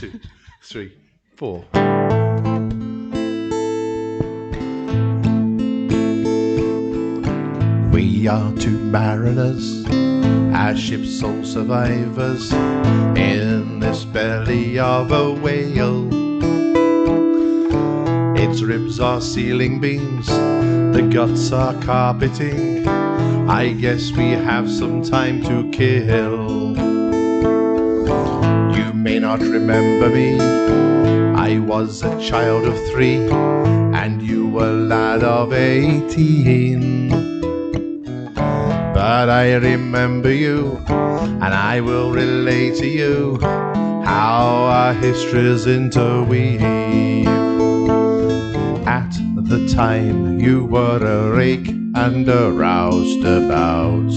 2, 3, 4. We are two mariners, our ship's sole survivors, in this belly of a whale. Its ribs are ceiling beams, the guts are carpeting. I guess we have some time to kill. You may not remember me, I was a child of 3, and you a lad of 18. But I remember you, and I will relate to you how our histories interweave. At the time you were a rake and a roustabout,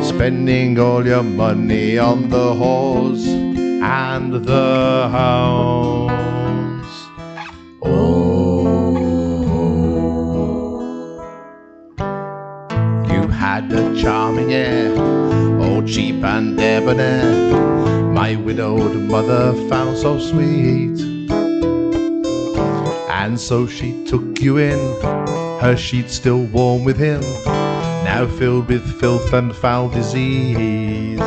spending all your money on the whores and the hounds. Oh, you had a charming air, all cheap and debonair, my widowed mother found so sweet. And so she took you in, her sheets still warm with him, now filled with filth and foul disease.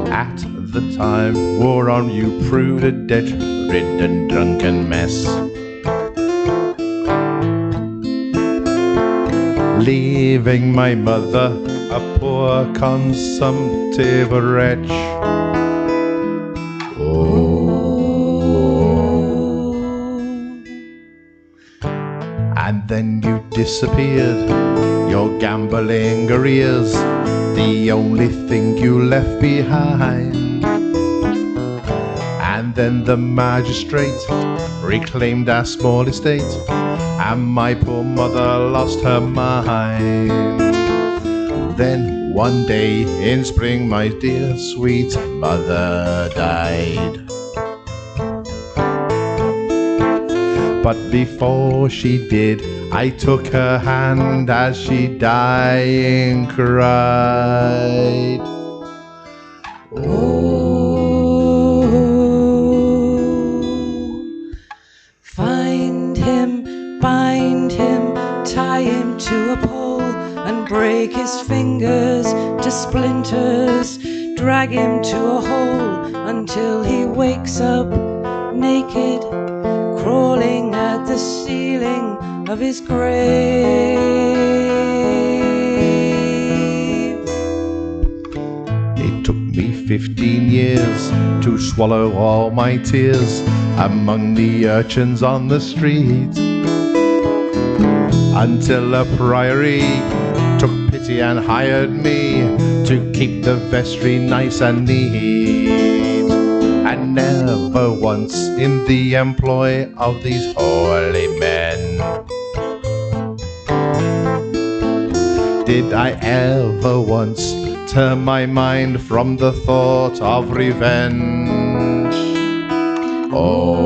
At the time wore on you prude, a debt-ridden drunken mess, leaving my mother a poor consumptive wretch. And then you disappeared, your gambling arrears, the only thing you left behind. And then the magistrate reclaimed our small estate, and my poor mother lost her mind. Then one day in spring my dear sweet mother died. But before she did, I took her hand as she dying cried. Oh, find him, bind him, tie him to a pole, and break his fingers to splinters. Drag him to a hole until he wakes up naked, crawling at the ceiling of his grave. It took me 15 years to swallow all my tears among the urchins on the street, until a priory took pity and hired me to keep the vestry nice and neat. And never once in the employ of these holy men did I ever once turn my mind from the thought of revenge. Oh,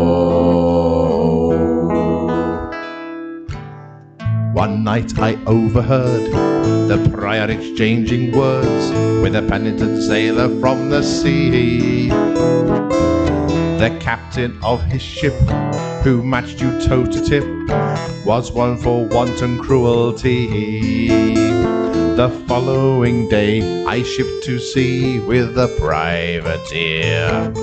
one night I overheard the prior exchanging words with a penitent sailor from the sea. The captain of his ship, who matched you toe to tip, was one for wanton cruelty. The following day I shipped to sea with a privateer,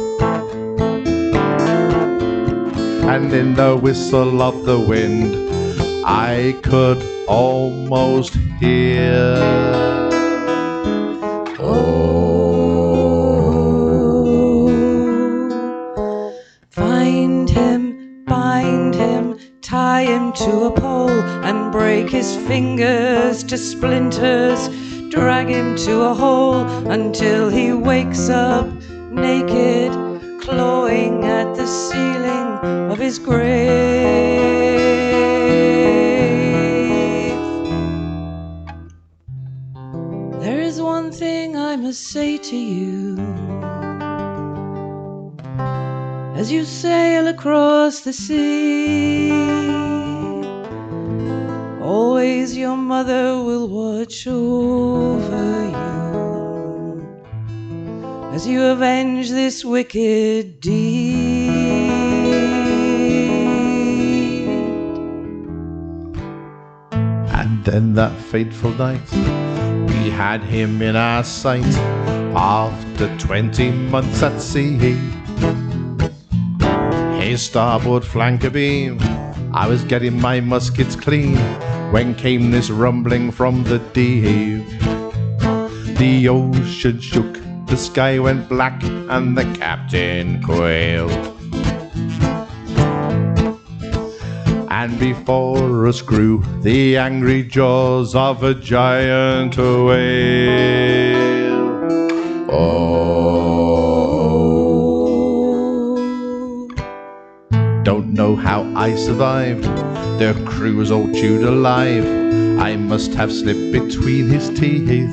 and in the whistle of the wind I could almost hear. Oh, find him, bind him, tie him to a pole, and break his fingers to splinters. Drag him to a hole until he wakes up naked, clawing at the ceiling of his grave. There is one thing I must say to you as you sail across the sea. Always your mother will watch over you. as you avenge this wicked deed. And then that fateful night, we had him in our sight, after 20 months at sea. His starboard flank abeam, I was getting my muskets clean, when came this rumbling from the deep. The ocean shook, the sky went black, and the captain quailed. And before us grew the angry jaws of a giant whale. Oh, don't know how I survived, the crew was all chewed alive, I must have slipped between his teeth.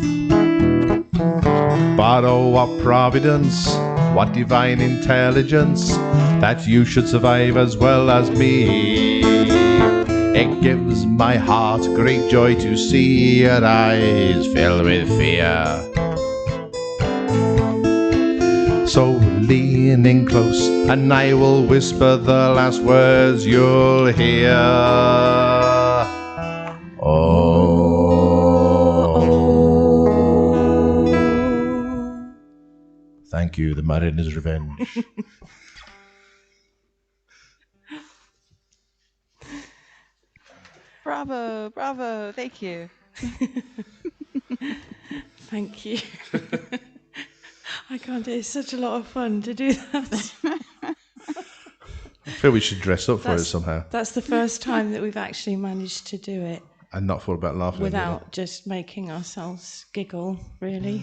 But oh, what providence, what divine intelligence, that you should survive as well as me. It gives my heart great joy to see your eyes fill with fear. So lean in close, and I will whisper the last words you'll hear. Oh. Thank you, The Mariner's Revenge. Bravo, bravo, thank you. Thank you. I can't do it. It's such a lot of fun to do that. I feel we should dress up for it somehow. That's the first time that we've actually managed to do it And not fall about laughing without just making ourselves giggle, really.